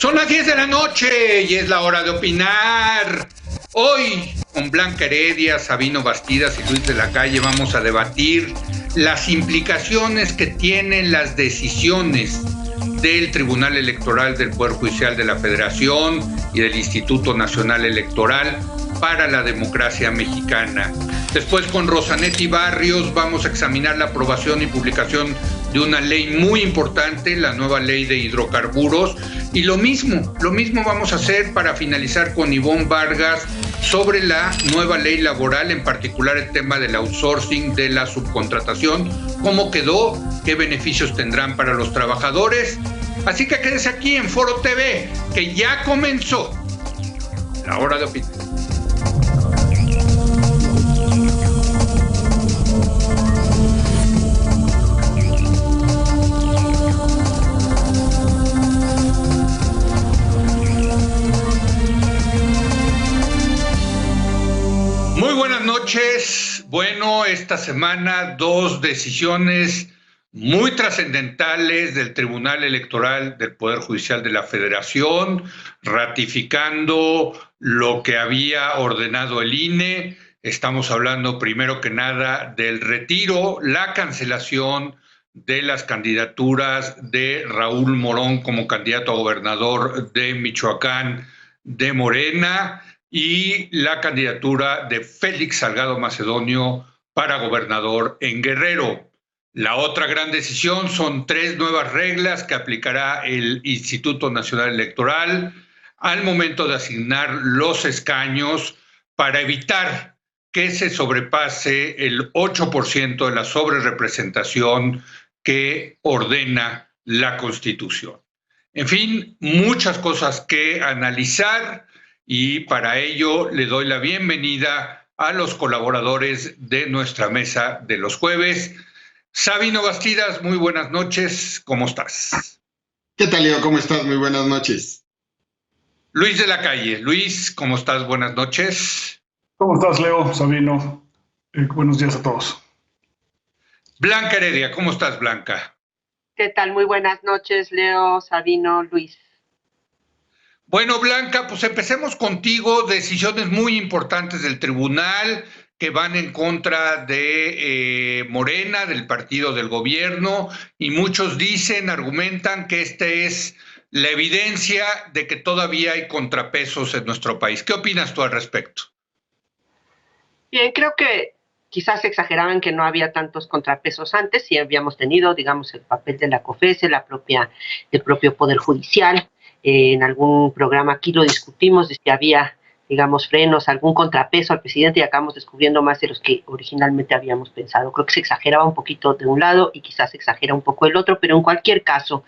Son las 10 de la noche y es la hora de opinar. Hoy, con Blanca Heredia, Sabino Bastidas y Luis de la Calle, vamos a debatir las implicaciones que tienen las decisiones del Tribunal Electoral del Poder Judicial de la Federación y del Instituto Nacional Electoral para la democracia mexicana. Después, con Rosanetti Barrios, vamos a examinar la aprobación y publicación de una ley muy importante, la nueva ley de hidrocarburos, y lo mismo vamos a hacer para finalizar con Ivonne Vargas sobre la nueva ley laboral, en particular el tema del outsourcing, de la subcontratación, cómo quedó, qué beneficios tendrán para los trabajadores. Así que quédese aquí en Foro TV, que ya comenzó la hora de opinar. Muy buenas noches. Bueno, esta semana dos decisiones muy trascendentales del Tribunal Electoral del Poder Judicial de la Federación, ratificando lo que había ordenado el INE. Estamos hablando primero que nada del retiro, la cancelación de las candidaturas de Raúl Morón como candidato a gobernador de Michoacán de Morena, y la candidatura de Félix Salgado Macedonio para gobernador en Guerrero. La otra gran decisión son 3 nuevas reglas que aplicará el Instituto Nacional Electoral al momento de asignar los escaños para evitar que se sobrepase el 8% de la sobrerepresentación que ordena la Constitución. En fin, muchas cosas que analizar. Y para ello le doy la bienvenida a los colaboradores de nuestra mesa de los jueves. Sabino Bastidas, muy buenas noches, ¿cómo estás? ¿Qué tal, Leo? ¿Cómo estás? Muy buenas noches. Luis de la Calle, Luis, ¿cómo estás? Buenas noches. ¿Cómo estás, Leo? Sabino, buenos días a todos. Blanca Heredia, ¿cómo estás, Blanca? ¿Qué tal? Muy buenas noches, Leo, Sabino, Luis. Bueno, Blanca, pues empecemos contigo. Decisiones muy importantes del tribunal que van en contra de Morena, del partido del gobierno, y muchos argumentan que esta es la evidencia de que todavía hay contrapesos en nuestro país. ¿Qué opinas tú al respecto? Bien, creo que quizás exageraban que no había tantos contrapesos antes, sí habíamos tenido, digamos, el papel de la COFESE, el propio Poder Judicial. En algún programa aquí lo discutimos, de si había, digamos, frenos, algún contrapeso al presidente, y acabamos descubriendo más de los que originalmente habíamos pensado. Creo que se exageraba un poquito de un lado y quizás se exagera un poco del otro, pero en cualquier caso,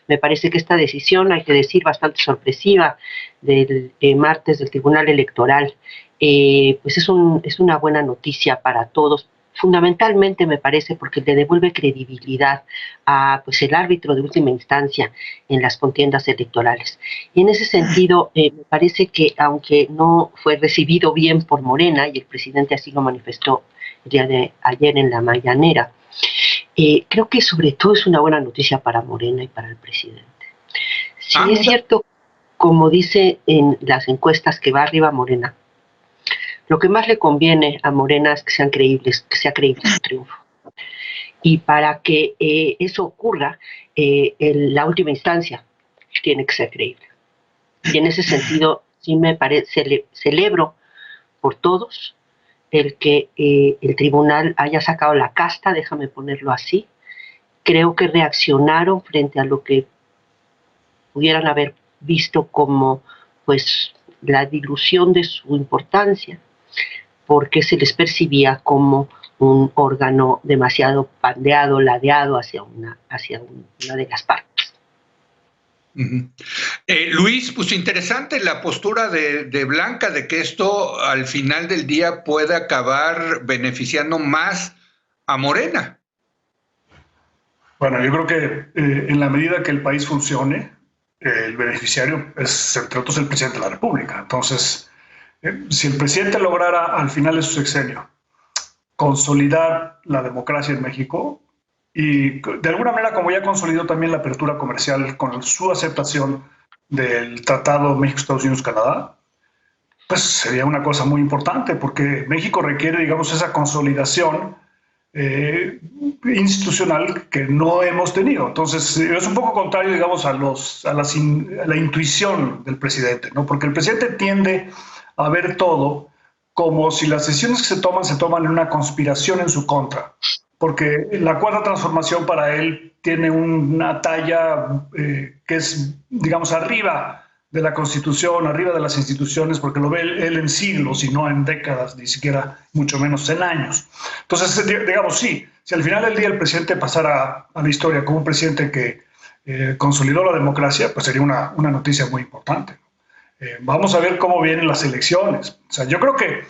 me parece que esta decisión, hay que decir, bastante sorpresiva del martes del Tribunal Electoral, pues es una buena noticia para todos. Fundamentalmente me parece porque le devuelve credibilidad a pues el árbitro de última instancia en las contiendas electorales. Y en ese sentido me parece que, aunque no fue recibido bien por Morena, y el presidente así lo manifestó el día de ayer en la mañanera, creo que sobre todo es una buena noticia para Morena y para el presidente. Si es cierto, como dice en las encuestas, que va arriba Morena, lo que más le conviene a Morena es que sea creíble su triunfo. Y para que eso ocurra, la última instancia tiene que ser creíble. Y en ese sentido, sí me parece, celebro por todos el que el tribunal haya sacado la casta, déjame ponerlo así. Creo que reaccionaron frente a lo que pudieran haber visto como pues la dilución de su importancia, porque se les percibía como un órgano demasiado pandeado, ladeado hacia una de las partes. Luis, pues interesante la postura de Blanca, de que esto al final del día puede acabar beneficiando más a Morena. Bueno, yo creo que en la medida que el país funcione, el beneficiario es, entre otros, el presidente de la República. Entonces, si el presidente lograra al final de su sexenio consolidar la democracia en México y de alguna manera, como ya consolidó también la apertura comercial con su aceptación del Tratado México-Estados Unidos-Canadá, pues sería una cosa muy importante, porque México requiere, digamos, esa consolidación institucional que no hemos tenido. Entonces, es un poco contrario, digamos, a la intuición del presidente, ¿no? Porque el presidente tiende a ver todo como si las decisiones que se toman en una conspiración en su contra. Porque la cuarta transformación para él tiene una talla que es, digamos, arriba de la Constitución, arriba de las instituciones, porque lo ve él en siglos y no en décadas, ni siquiera mucho menos en años. Entonces, digamos, sí, si al final del día el presidente pasara a la historia como un presidente que consolidó la democracia, pues sería una noticia muy importante. Vamos a ver cómo vienen las elecciones. O sea, yo creo que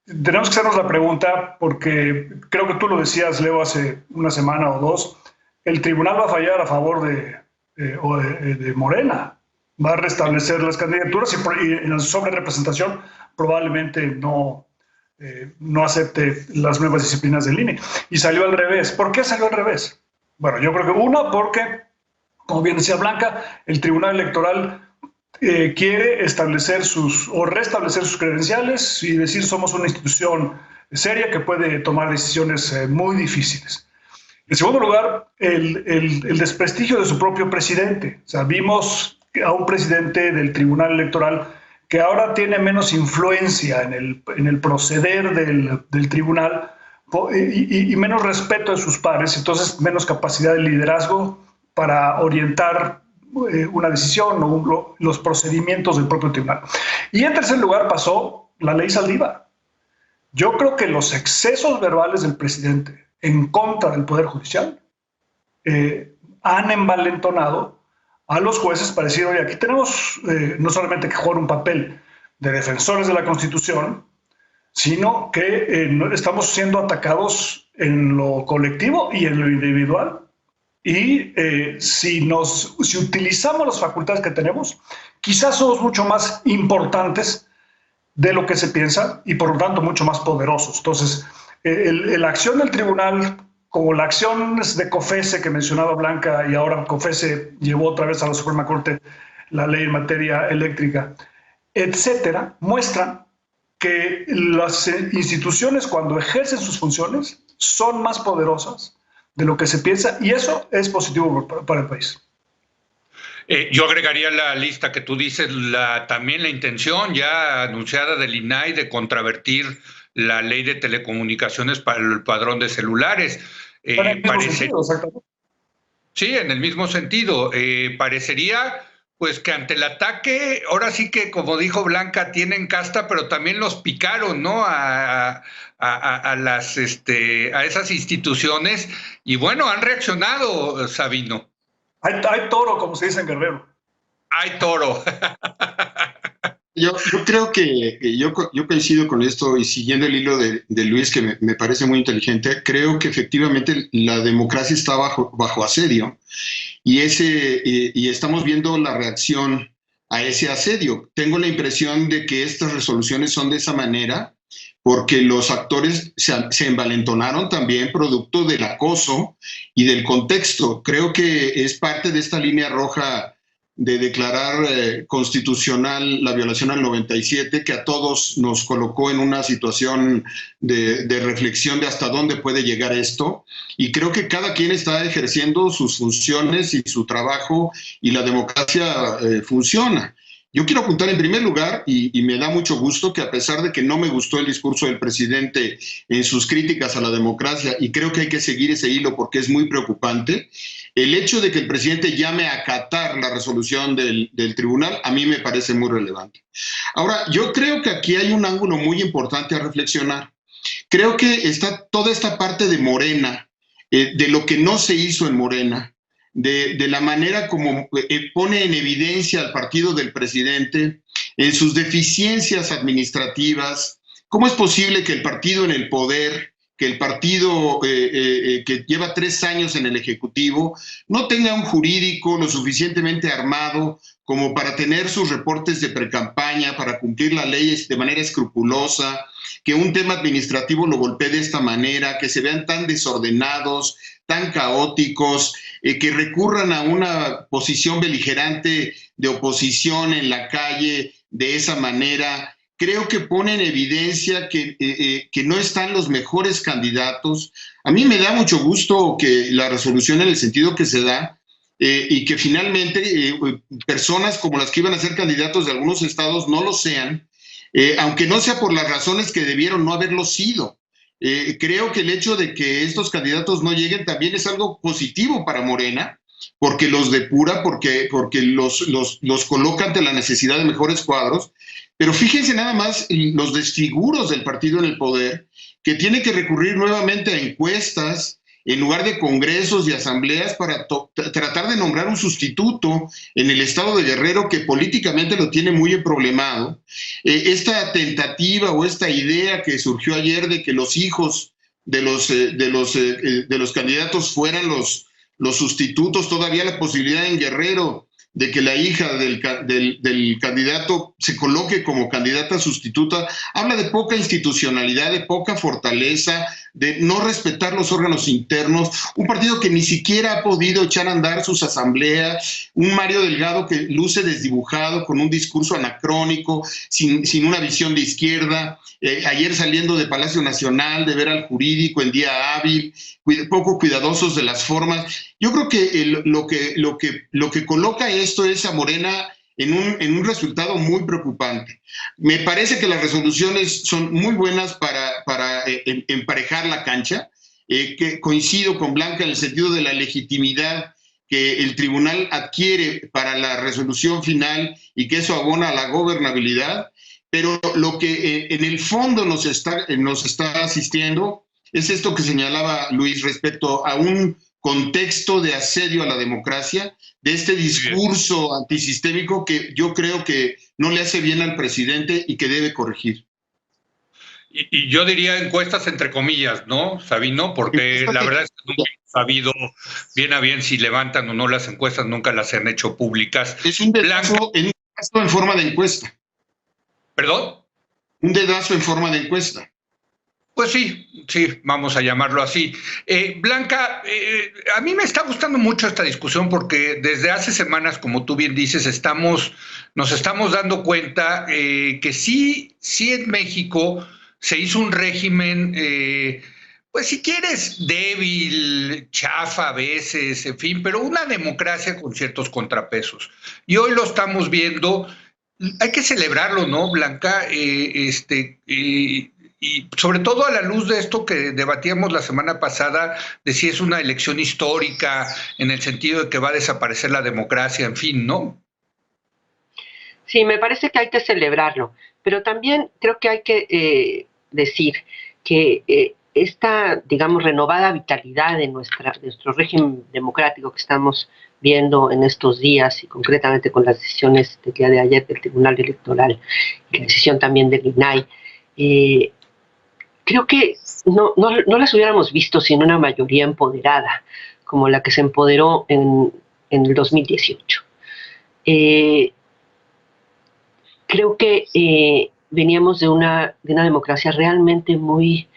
tenemos que hacernos la pregunta, porque creo que tú lo decías, Leo, hace una semana o dos, el tribunal va a fallar a favor de Morena. Va a restablecer las candidaturas y en la sobrerepresentación probablemente no acepte las nuevas disciplinas del INE. Y salió al revés. ¿Por qué salió al revés? Bueno, yo creo que porque, como bien decía Blanca, el Tribunal Electoral quiere restablecer sus credenciales y decir somos una institución seria que puede tomar decisiones muy difíciles. En segundo lugar, el desprestigio de su propio presidente. O sea, vimos a un presidente del Tribunal Electoral que ahora tiene menos influencia en el proceder del tribunal y menos respeto de sus pares, entonces menos capacidad de liderazgo para orientar una decisión o los procedimientos del propio tribunal. Y en tercer lugar pasó la ley Saldívar. Yo creo que los excesos verbales del presidente en contra del Poder Judicial han envalentonado a los jueces para decir, oye, aquí tenemos no solamente que jugar un papel de defensores de la Constitución, sino que estamos siendo atacados en lo colectivo y en lo individual. Y si utilizamos las facultades que tenemos, quizás somos mucho más importantes de lo que se piensa y por lo tanto mucho más poderosos. Entonces, la acción del tribunal, como la acción de COFESE que mencionaba Blanca, y ahora COFESE llevó otra vez a la Suprema Corte la ley en materia eléctrica, etcétera, muestran que las instituciones, cuando ejercen sus funciones, son más poderosas de lo que se piensa, y eso es positivo para el país. Yo agregaría la lista que tú dices, también la intención ya anunciada del INAI de contravertir la ley de telecomunicaciones para el padrón de celulares. Sí, en el mismo sentido. Parecería pues que ante el ataque, ahora sí que, como dijo Blanca, tienen casta, pero también los picaron, ¿no? A esas instituciones, y bueno, han reaccionado, Sabino. Hay toro, como se dice en Guerrero. Hay toro. Yo creo que yo coincido con esto, y siguiendo el hilo de Luis, que me parece muy inteligente, creo que efectivamente la democracia está bajo asedio, y estamos viendo la reacción a ese asedio. Tengo la impresión de que estas resoluciones son de esa manera porque los actores se envalentonaron también producto del acoso y del contexto. Creo que es parte de esta línea roja de declarar constitucional la violación al 97, que a todos nos colocó en una situación de reflexión de hasta dónde puede llegar esto. Y creo que cada quien está ejerciendo sus funciones y su trabajo, y la democracia funciona. Yo quiero apuntar en primer lugar, y me da mucho gusto, que a pesar de que no me gustó el discurso del presidente en sus críticas a la democracia, y creo que hay que seguir ese hilo porque es muy preocupante, el hecho de que el presidente llame a acatar la resolución del tribunal a mí me parece muy relevante. Ahora, yo creo que aquí hay un ángulo muy importante a reflexionar. Creo que está toda esta parte de Morena, de lo que no se hizo en Morena, de la manera como pone en evidencia al partido del presidente en sus deficiencias administrativas. ¿Cómo es posible que el partido en el poder, que el partido que lleva 3 años en el Ejecutivo no tenga un jurídico lo suficientemente armado como para tener sus reportes de precampaña, para cumplir las leyes de manera escrupulosa, que un tema administrativo lo golpee de esta manera, que se vean tan desordenados, tan caóticos, que recurran a una posición beligerante de oposición en la calle de esa manera. Creo que pone en evidencia que no están los mejores candidatos. A mí me da mucho gusto que la resolución en el sentido que se da, y que finalmente personas como las que iban a ser candidatos de algunos estados no lo sean, aunque no sea por las razones que debieron no haberlo sido. Creo que el hecho de que estos candidatos no lleguen también es algo positivo para Morena, porque los depura, porque los coloca ante la necesidad de mejores cuadros. Pero fíjense nada más los desfiguros del partido en el poder, que tiene que recurrir nuevamente a encuestas en lugar de congresos y asambleas para tratar de nombrar un sustituto en el estado de Guerrero, que políticamente lo tiene muy problemado. Esta tentativa o esta idea que surgió ayer de que los hijos de los candidatos fueran los sustitutos, todavía la posibilidad en Guerrero de que la hija del candidato se coloque como candidata sustituta, habla de poca institucionalidad, de poca fortaleza, de no respetar los órganos internos, un partido que ni siquiera ha podido echar a andar sus asambleas, un Mario Delgado que luce desdibujado, con un discurso anacrónico, sin una visión de izquierda, ayer saliendo de Palacio Nacional, de ver al jurídico en día hábil, poco cuidadosos de las formas. Yo creo que lo que coloca esto es a Morena en un resultado muy preocupante. Me parece que las resoluciones son muy buenas para emparejar la cancha, que coincido con Blanca en el sentido de la legitimidad que el tribunal adquiere para la resolución final y que eso abona a la gobernabilidad, pero lo que en el fondo nos está asistiendo es esto que señalaba Luis respecto a un contexto de asedio a la democracia, de este discurso antisistémico que yo creo que no le hace bien al presidente y que debe corregir. Y yo diría encuestas entre comillas, ¿no, Sabino? Porque la verdad es que nunca hemos sabido bien a bien si levantan o no las encuestas, nunca las han hecho públicas. Es un dedazo en forma de encuesta. ¿Perdón? Un dedazo en forma de encuesta. Pues sí, vamos a llamarlo así. Blanca, a mí me está gustando mucho esta discusión porque desde hace semanas, como tú bien dices, nos estamos dando cuenta que sí en México se hizo un régimen, pues si quieres, débil, chafa a veces, en fin, pero una democracia con ciertos contrapesos. Y hoy lo estamos viendo, hay que celebrarlo, ¿no, Blanca? Y sobre todo a la luz de esto que debatíamos la semana pasada, de si es una elección histórica, en el sentido de que va a desaparecer la democracia, en fin, ¿no? Sí, me parece que hay que celebrarlo, pero también creo que hay que decir que esta, digamos, renovada vitalidad de nuestro régimen democrático que estamos viendo en estos días, y concretamente con las decisiones del día de ayer del Tribunal Electoral y la decisión también del INAI, creo que no las hubiéramos visto sin una mayoría empoderada, como la que se empoderó en el 2018. Creo que veníamos de una democracia realmente muy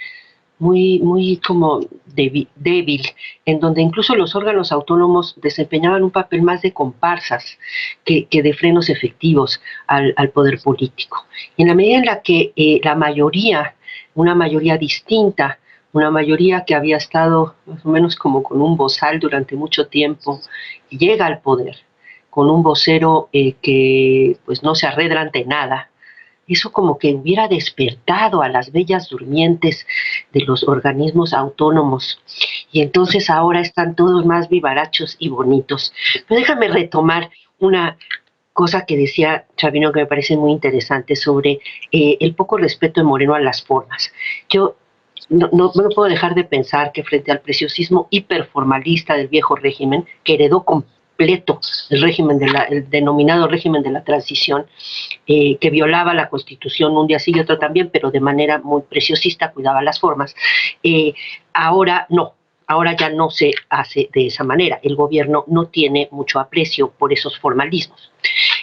como débil, en donde incluso los órganos autónomos desempeñaban un papel más de comparsas que de frenos efectivos al poder político. Y en la medida en la que una mayoría distinta, una mayoría que había estado más o menos como con un bozal durante mucho tiempo, llega al poder con un vocero que pues no se arredra ante nada, eso como que hubiera despertado a las bellas durmientes de los organismos autónomos, y entonces ahora están todos más vivarachos y bonitos. Pero déjame retomar una cosa que decía Sabino que me parece muy interesante sobre el poco respeto de Moreno a las formas. Yo no puedo dejar de pensar que frente al preciosismo hiperformalista del viejo régimen, que heredó con completo el denominado régimen de la transición, que violaba la Constitución un día sí y otro también, pero de manera muy preciosista, cuidaba las formas. Ahora no. Ahora ya no se hace de esa manera. El gobierno no tiene mucho aprecio por esos formalismos.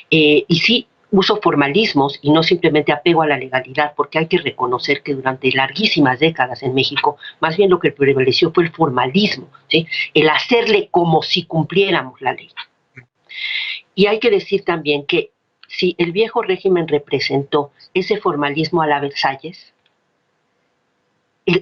Y sí uso formalismos y no simplemente apego a la legalidad, porque hay que reconocer que durante larguísimas décadas en México, más bien lo que prevaleció fue el formalismo, ¿sí? El hacerle como si cumpliéramos la ley. Y hay que decir también que si el viejo régimen representó ese formalismo a la Versalles,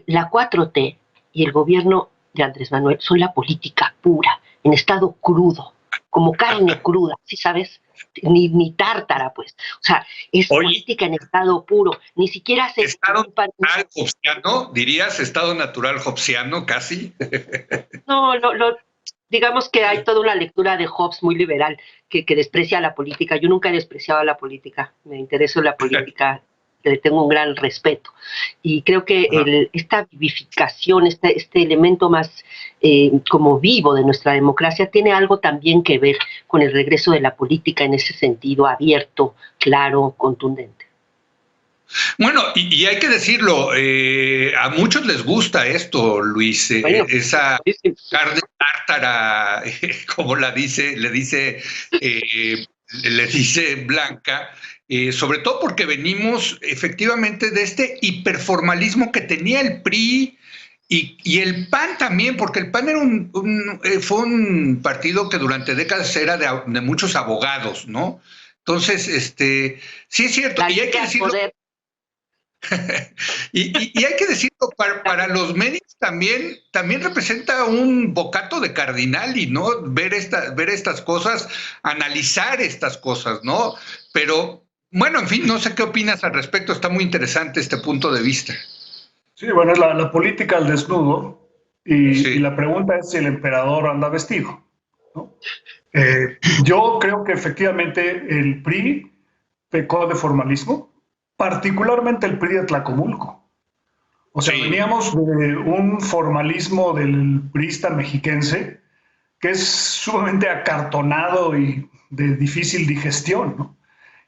la 4T y el gobierno de Andrés Manuel son la política pura, en estado crudo, como carne cruda, ¿sí sabes? Ni tártara, pues. O sea, es política en estado puro, ni siquiera se... ¿Estado natural hobbesiano? ¿Dirías estado natural hobbesiano, casi? No, digamos que hay toda una lectura de Hobbes muy liberal que desprecia la política. Yo nunca he despreciado la política, me interesó la política, le tengo un gran respeto. Y creo que esta vivificación, este elemento más como vivo de nuestra democracia, tiene algo también que ver con el regreso de la política en ese sentido abierto, claro, contundente. Bueno, y hay que decirlo, a muchos les gusta esto, Luis, bueno, esa carne tártara, como le dice Blanca, sobre todo porque venimos efectivamente de este hiperformalismo que tenía el PRI y el PAN también, porque el PAN era fue un partido que durante décadas era de muchos abogados, ¿no? Entonces, sí es cierto, y hay que decirlo. y hay que decirlo, para los medios también representa un bocato de cardinali, ¿no? Ver estas cosas, analizar estas cosas, ¿no? Pero, bueno, en fin, no sé qué opinas al respecto, está muy interesante este punto de vista. Sí, bueno, es la política al desnudo, y la pregunta es si el emperador anda vestido, ¿no? Yo creo que efectivamente el PRI pecó de formalismo, particularmente el PRI de Tlacomulco. O sea, veníamos de un formalismo del priista mexiquense que es sumamente acartonado y de difícil digestión, ¿no?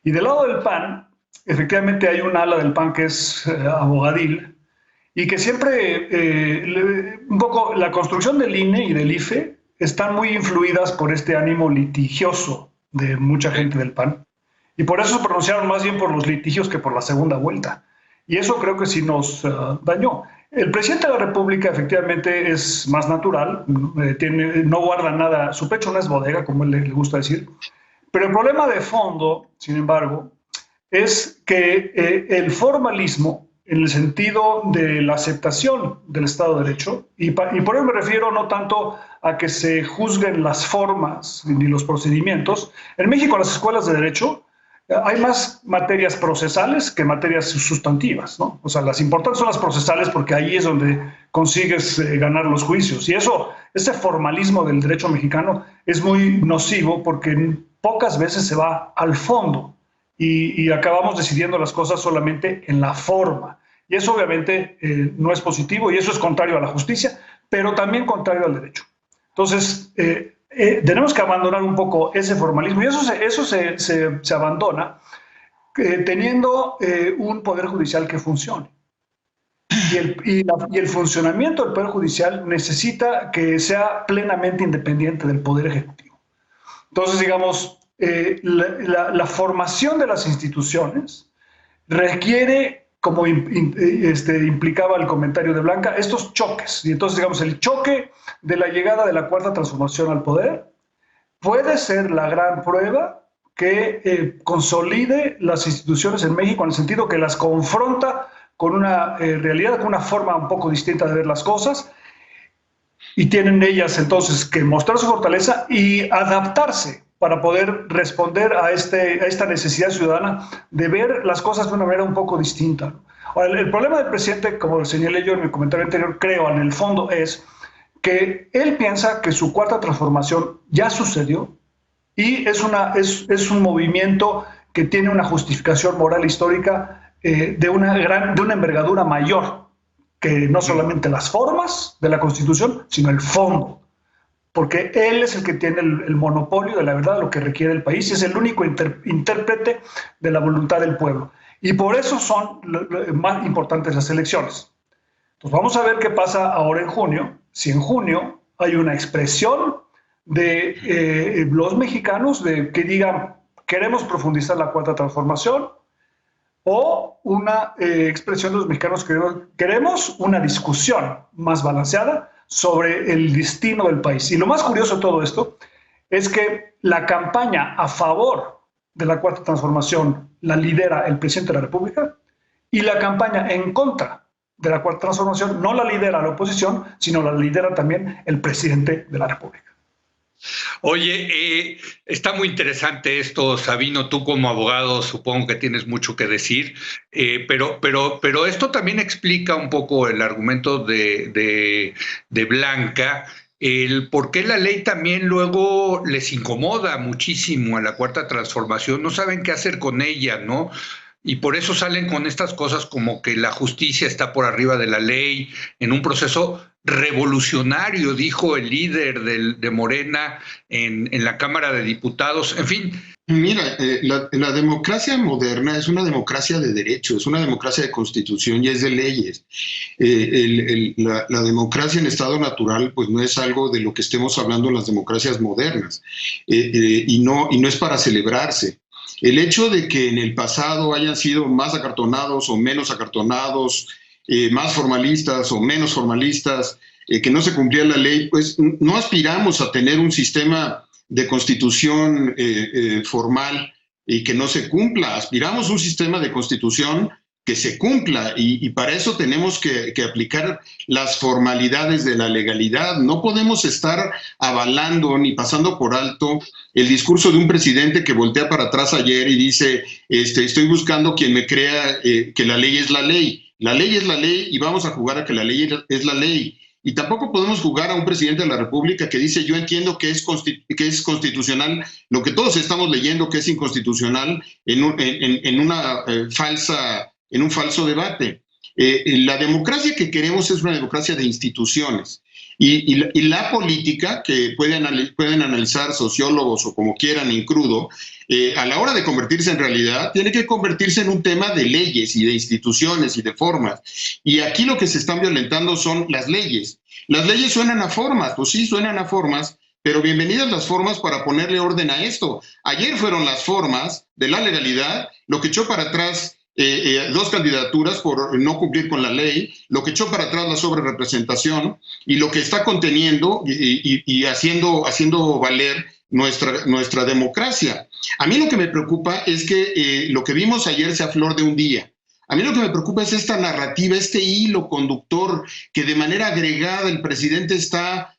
Y del lado del PAN, efectivamente hay un ala del PAN que es abogadil y que siempre, un poco, la construcción del INE y del IFE están muy influidas por este ánimo litigioso de mucha gente del PAN. Y por eso se pronunciaron más bien por los litigios que por la segunda vuelta. Y eso creo que sí nos dañó. El presidente de la República efectivamente es más natural, no guarda nada, su pecho no es bodega, como él le gusta decir. Pero el problema de fondo, sin embargo, es que el formalismo, en el sentido de la aceptación del Estado de Derecho, y por ello me refiero no tanto a que se juzguen las formas ni los procedimientos. En México, en las escuelas de Derecho, hay más materias procesales que materias sustantivas, ¿no? O sea, las importantes son las procesales porque ahí es donde consigues ganar los juicios. Y ese formalismo del derecho mexicano es muy nocivo porque pocas veces se va al fondo y acabamos decidiendo las cosas solamente en la forma. Y eso obviamente no es positivo y eso es contrario a la justicia, pero también contrario al derecho. Entonces, tenemos que abandonar un poco ese formalismo y eso se abandona teniendo un poder judicial que funcione. Y el funcionamiento del poder judicial necesita que sea plenamente independiente del poder ejecutivo. Entonces, digamos, la formación de las instituciones requiere, como implicaba el comentario de Blanca, estos choques. Y entonces, digamos, el choque de la llegada de la Cuarta Transformación al poder puede ser la gran prueba que consolide las instituciones en México, en el sentido que las confronta con una realidad, con una forma un poco distinta de ver las cosas, y tienen ellas entonces que mostrar su fortaleza y adaptarse para poder responder a esta necesidad ciudadana de ver las cosas de una manera un poco distinta. Ahora, el problema del presidente, como señalé yo en mi comentario anterior, creo en el fondo es que él piensa que su cuarta transformación ya sucedió y es un movimiento que tiene una justificación moral histórica de una envergadura mayor que no solamente las formas de la Constitución, sino el fondo. porque él es el que tiene el monopolio de la verdad, de lo que requiere el país, y es el único intérprete de la voluntad del pueblo. Y por eso son más importantes las elecciones. Entonces vamos a ver qué pasa ahora en junio, si en junio hay una expresión de los mexicanos de que digan queremos profundizar la cuarta transformación, o una expresión de los mexicanos que queremos una discusión más balanceada sobre el destino del país. Y lo más curioso de todo esto es que la campaña a favor de la cuarta transformación la lidera el presidente de la República, y la campaña en contra de la cuarta transformación no la lidera la oposición, sino la lidera también el presidente de la República. Oye, está muy interesante esto, Sabino. Tú como abogado supongo que tienes mucho que decir, pero esto también explica un poco el argumento de Blanca, el por qué la ley también luego les incomoda muchísimo a la cuarta transformación, no saben qué hacer con ella, ¿no? Y por eso salen con estas cosas como que la justicia está por arriba de la ley, en un proceso revolucionario, dijo el líder de Morena en la Cámara de Diputados, en fin. Mira, la democracia moderna es una democracia de derecho, es una democracia de constitución y es de leyes. La democracia en estado natural pues no es algo de lo que estemos hablando en las democracias modernas, y no es para celebrarse. El hecho de que en el pasado hayan sido más acartonados o menos acartonados, más formalistas o menos formalistas, que no se cumplía la ley, pues no aspiramos a tener un sistema de constitución formal y que no se cumpla. Aspiramos a un sistema de constitución que se cumpla, y para eso tenemos que aplicar las formalidades de la legalidad. No podemos estar avalando ni pasando por alto el discurso de un presidente que voltea para atrás ayer y dice, estoy buscando quien me crea que la ley es la ley. La ley es la ley y vamos a jugar a que la ley es la ley. Y tampoco podemos jugar a un presidente de la República que dice, yo entiendo que es constitucional lo que todos estamos leyendo que es inconstitucional en un falso debate. La democracia que queremos es una democracia de instituciones. Y la política, que pueden analizar sociólogos o como quieran en crudo, a la hora de convertirse en realidad, tiene que convertirse en un tema de leyes y de instituciones y de formas. Y aquí lo que se están violentando son las leyes. Las leyes suenan a formas, pues sí, suenan a formas, pero bienvenidas las formas para ponerle orden a esto. Ayer fueron las formas de la legalidad lo que echó para atrás dos candidaturas por no cumplir con la ley, lo que echó para atrás la sobrerepresentación y lo que está conteniendo y haciendo valer nuestra democracia. A mí lo que me preocupa es que lo que vimos ayer sea flor de un día. A mí lo que me preocupa es esta narrativa, este hilo conductor que de manera agregada el presidente está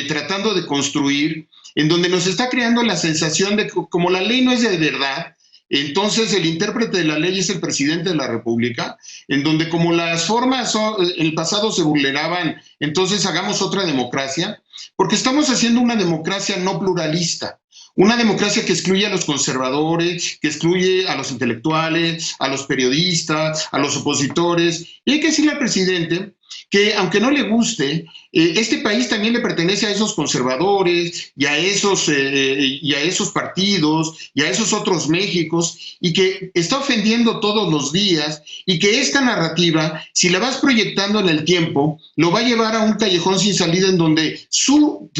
tratando de construir, en donde nos está creando la sensación de que como la ley no es de verdad, entonces el intérprete de la ley es el presidente de la República, en donde como las formas en el pasado se vulneraban, entonces hagamos otra democracia, porque estamos haciendo una democracia no pluralista, una democracia que excluye a los conservadores, que excluye a los intelectuales, a los periodistas, a los opositores. Y hay que decirle al presidente que aunque no le guste, este país también le pertenece a esos conservadores y a esos partidos y a esos otros Méxicos, y que está ofendiendo todos los días, y que esta narrativa, si la vas proyectando en el tiempo, lo va a llevar a un callejón sin salida en donde su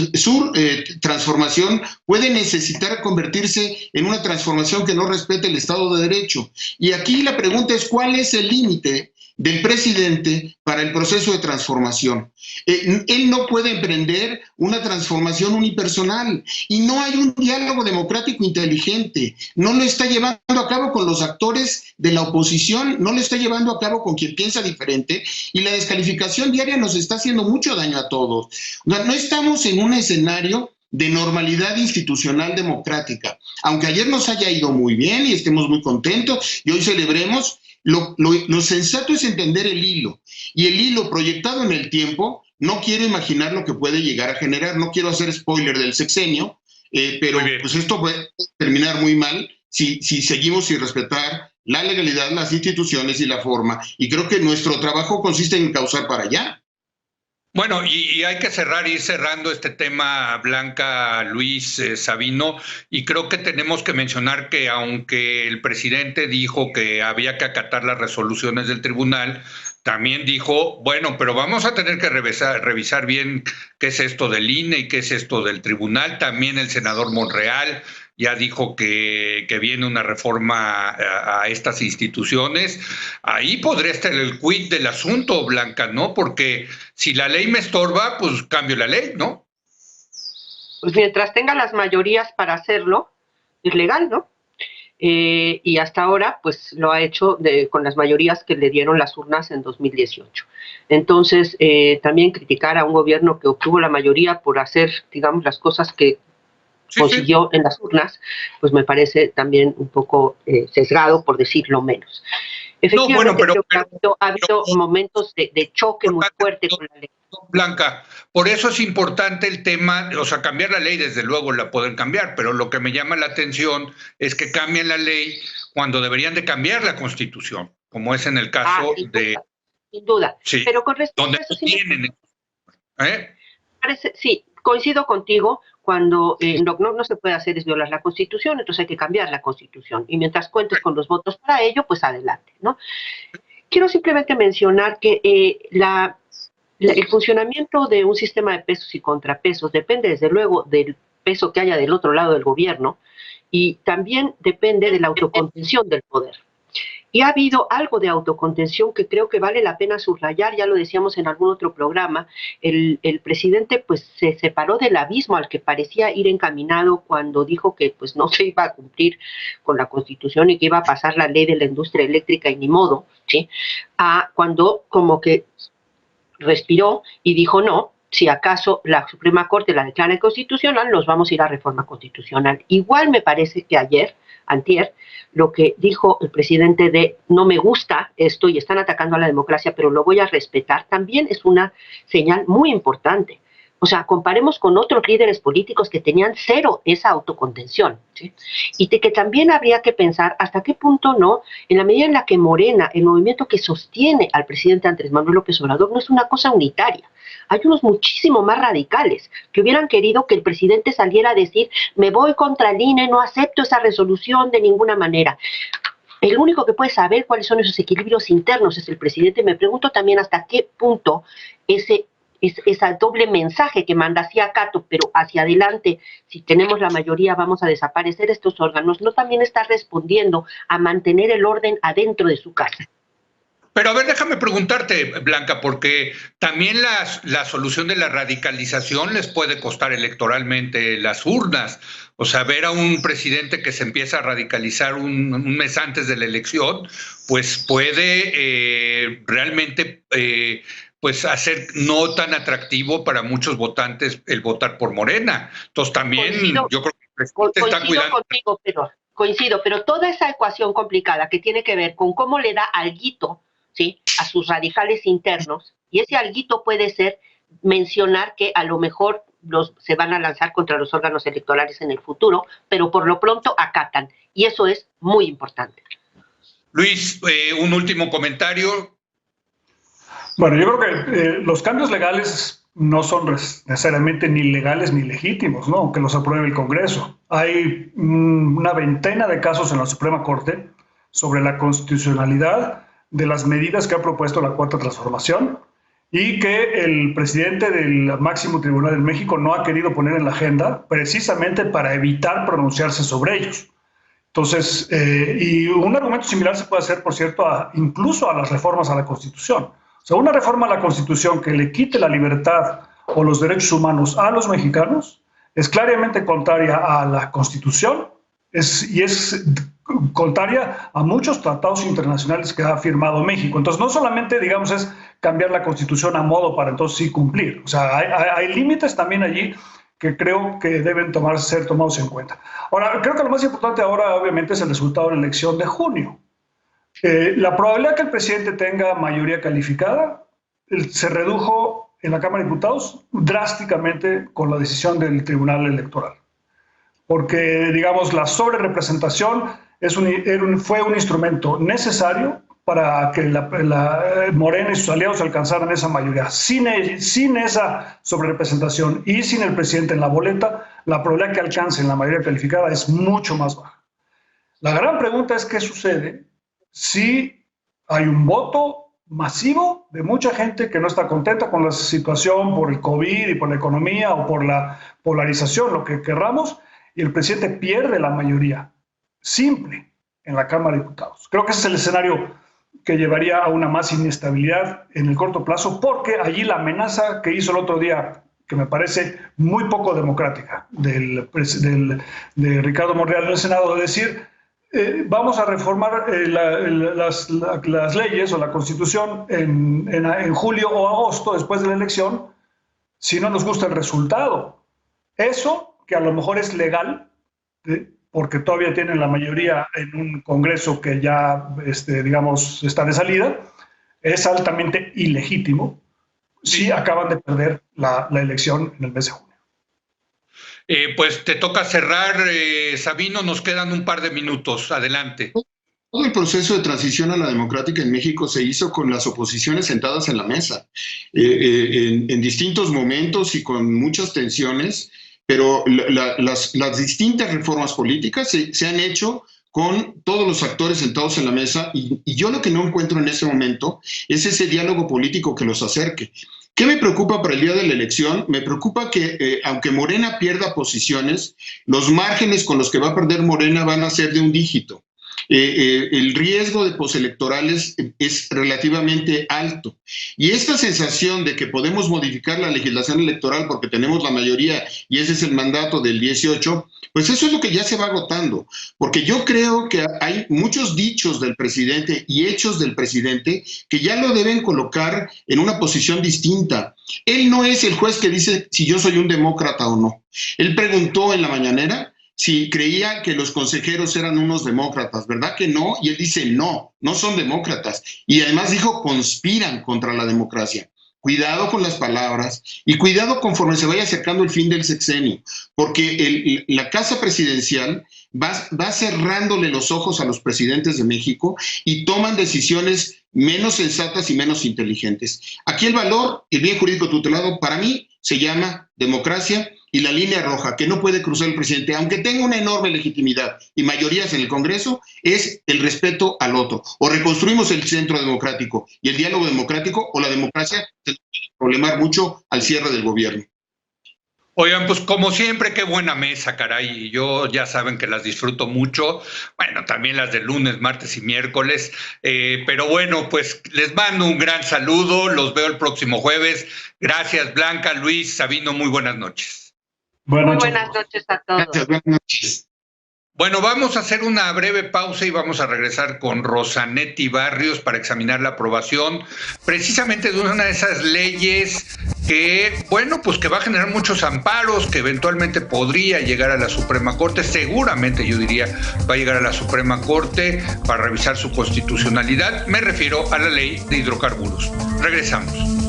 transformación puede necesitar convertirse en una transformación que no respete el Estado de Derecho. Y aquí la pregunta es, ¿cuál es el límite del presidente para el proceso de transformación? Él no puede emprender una transformación unipersonal y no hay un diálogo democrático inteligente. No lo está llevando a cabo con los actores de la oposición, no lo está llevando a cabo con quien piensa diferente, y la descalificación diaria nos está haciendo mucho daño a todos. O sea, no estamos en un escenario de normalidad institucional democrática. Aunque ayer nos haya ido muy bien y estemos muy contentos y hoy celebremos, lo sensato es entender el hilo, y el hilo proyectado en el tiempo. No quiero imaginar lo que puede llegar a generar, no quiero hacer spoiler del sexenio, pero pues esto puede terminar muy mal si seguimos sin respetar la legalidad, las instituciones y la forma, y creo que nuestro trabajo consiste en causar para allá. Bueno, y hay que ir cerrando este tema, Blanca, Luis, Sabino, y creo que tenemos que mencionar que aunque el presidente dijo que había que acatar las resoluciones del tribunal, también dijo, bueno, pero vamos a tener que revisar bien qué es esto del INE y qué es esto del tribunal. También el senador Monreal ya dijo que viene una reforma a estas instituciones. Ahí podría estar el quid del asunto, Blanca, ¿no? Porque si la ley me estorba, pues cambio la ley, ¿no? Pues mientras tenga las mayorías para hacerlo, es legal, ¿no? Y hasta ahora, pues lo ha hecho con las mayorías que le dieron las urnas en 2018. Entonces, también criticar a un gobierno que obtuvo la mayoría por hacer, digamos, las cosas que consiguió en las urnas, pues me parece también un poco sesgado, por decirlo menos. Efectivamente, creo que ha habido momentos de choque muy fuerte con la ley. Blanca, por eso es importante el tema, o sea, cambiar la ley, desde luego la pueden cambiar, pero lo que me llama la atención es que cambien la ley cuando deberían de cambiar la Constitución, como es en el caso de... Sin duda, sí, pero con respecto donde a eso tienen... sí, coincido contigo, cuando no se puede hacer es violar la Constitución, entonces hay que cambiar la Constitución, y mientras cuentes con los votos para ello, pues adelante, ¿no? Quiero simplemente mencionar que el funcionamiento de un sistema de pesos y contrapesos depende desde luego del peso que haya del otro lado del gobierno, y también depende de la autocontención del poder. Y ha habido algo de autocontención que creo que vale la pena subrayar, ya lo decíamos en algún otro programa, el presidente pues se separó del abismo al que parecía ir encaminado cuando dijo que pues no se iba a cumplir con la Constitución y que iba a pasar la ley de la industria eléctrica y ni modo, ¿sí? A cuando como que respiró y dijo no, si acaso la Suprema Corte la declara inconstitucional, nos vamos a ir a reforma constitucional. Igual me parece que antier, lo que dijo el presidente de no me gusta esto y están atacando a la democracia, pero lo voy a respetar, también es una señal muy importante. O sea, comparemos con otros líderes políticos que tenían cero esa autocontención, ¿sí? Y de que también habría que pensar hasta qué punto no, en la medida en la que Morena, el movimiento que sostiene al presidente Andrés Manuel López Obrador, no es una cosa unitaria. Hay unos muchísimo más radicales que hubieran querido que el presidente saliera a decir me voy contra el INE, no acepto esa resolución de ninguna manera. El único que puede saber cuáles son esos equilibrios internos es el presidente. Me pregunto también hasta qué punto ese doble mensaje que manda hacia Cato, pero hacia adelante, si tenemos la mayoría vamos a desaparecer estos órganos, no también está respondiendo a mantener el orden adentro de su casa. Pero a ver, déjame preguntarte, Blanca, porque también la solución de la radicalización les puede costar electoralmente las urnas. O sea, ver a un presidente que se empieza a radicalizar un mes antes de la elección, pues puede realmente pues hacer no tan atractivo para muchos votantes el votar por Morena. Entonces también yo creo que el presidente está cuidando. Contigo, coincido, pero toda esa ecuación complicada que tiene que ver con cómo le da alguito, ¿sí?, a sus radicales internos, y ese alguito puede ser mencionar que a lo mejor se van a lanzar contra los órganos electorales en el futuro, pero por lo pronto acatan, y eso es muy importante. Luis, un último comentario. Bueno, yo creo que los cambios legales no son necesariamente ni legales ni legítimos, ¿no?, aunque los apruebe el Congreso. Hay una veintena de casos en la Suprema Corte sobre la constitucionalidad de las medidas que ha propuesto la Cuarta Transformación y que el presidente del máximo tribunal en México no ha querido poner en la agenda precisamente para evitar pronunciarse sobre ellos. Entonces, y un argumento similar se puede hacer, por cierto, incluso a las reformas a la Constitución. O sea, una reforma a la Constitución que le quite la libertad o los derechos humanos a los mexicanos es claramente contraria a la Constitución y es contraria a muchos tratados internacionales que ha firmado México. Entonces, no solamente, digamos, es cambiar la Constitución a modo para entonces sí cumplir. O sea, hay límites también allí que creo que deben ser tomados en cuenta. Ahora, creo que lo más importante ahora, obviamente, es el resultado de la elección de junio. La probabilidad que el presidente tenga mayoría calificada se redujo en la Cámara de Diputados drásticamente con la decisión del Tribunal Electoral. Porque, digamos, la sobrerepresentación fue un instrumento necesario para que Morena y sus aliados alcanzaran esa mayoría. Sin esa sobrerepresentación y sin el presidente en la boleta, la probabilidad que alcancen la mayoría calificada es mucho más baja. La gran pregunta es qué sucede si hay un voto masivo de mucha gente que no está contenta con la situación por el COVID y por la economía o por la polarización, lo que querramos, y el presidente pierde la mayoría simple en la Cámara de Diputados. Creo que ese es el escenario que llevaría a una más inestabilidad en el corto plazo, porque allí la amenaza que hizo el otro día, que me parece muy poco democrática, de Ricardo Monreal en el Senado, de decir, vamos a reformar las leyes o la Constitución en julio o agosto, después de la elección, si no nos gusta el resultado. Eso, que a lo mejor es legal, porque todavía tienen la mayoría en un Congreso que ya, digamos, está de salida, es altamente ilegítimo si acaban de perder la elección en el mes de junio. Pues te toca cerrar, Sabino, nos quedan un par de minutos. Adelante. Todo el proceso de transición a la democrática en México se hizo con las oposiciones sentadas en la mesa, en distintos momentos y con muchas tensiones, pero las distintas reformas políticas se han hecho con todos los actores sentados en la mesa, y yo lo que no encuentro en este momento es ese diálogo político que los acerque. ¿Qué me preocupa para el día de la elección? Me preocupa que, aunque Morena pierda posiciones, los márgenes con los que va a perder Morena van a ser de un dígito. El riesgo de postelectorales es relativamente alto. Y esta sensación de que podemos modificar la legislación electoral porque tenemos la mayoría y ese es el mandato del 18, pues eso es lo que ya se va agotando. Porque yo creo que hay muchos dichos del presidente y hechos del presidente que ya lo deben colocar en una posición distinta. Él no es el juez que dice si yo soy un demócrata o no. Él preguntó en la mañanera si creía que los consejeros eran unos demócratas, ¿verdad que no? Y él dice, no, no son demócratas. Y además dijo, conspiran contra la democracia. Cuidado con las palabras y cuidado conforme se vaya acercando el fin del sexenio, porque la Casa Presidencial va cerrándole los ojos a los presidentes de México y toman decisiones menos sensatas y menos inteligentes. Aquí el valor, el bien jurídico tutelado, para mí se llama democracia, y la línea roja que no puede cruzar el presidente, aunque tenga una enorme legitimidad y mayorías en el Congreso, es el respeto al otro. O reconstruimos el centro democrático y el diálogo democrático, o la democracia se puede problemar mucho al cierre del gobierno. Oigan, pues como siempre, qué buena mesa, caray. Yo ya saben que las disfruto mucho. Bueno, también las de lunes, martes y miércoles. Pero bueno, pues les mando un gran saludo. Los veo el próximo jueves. Gracias, Blanca, Luis, Sabino, muy buenas noches. Muy buenas noches a todos. Gracias, buenas noches. Bueno, vamos a hacer una breve pausa y vamos a regresar con Rosanetti Barrios para examinar la aprobación precisamente de una de esas leyes que, bueno, pues que va a generar muchos amparos, que eventualmente podría llegar a la Suprema Corte, seguramente yo diría va a llegar a la Suprema Corte para revisar su constitucionalidad. Me refiero a la ley de hidrocarburos. Regresamos.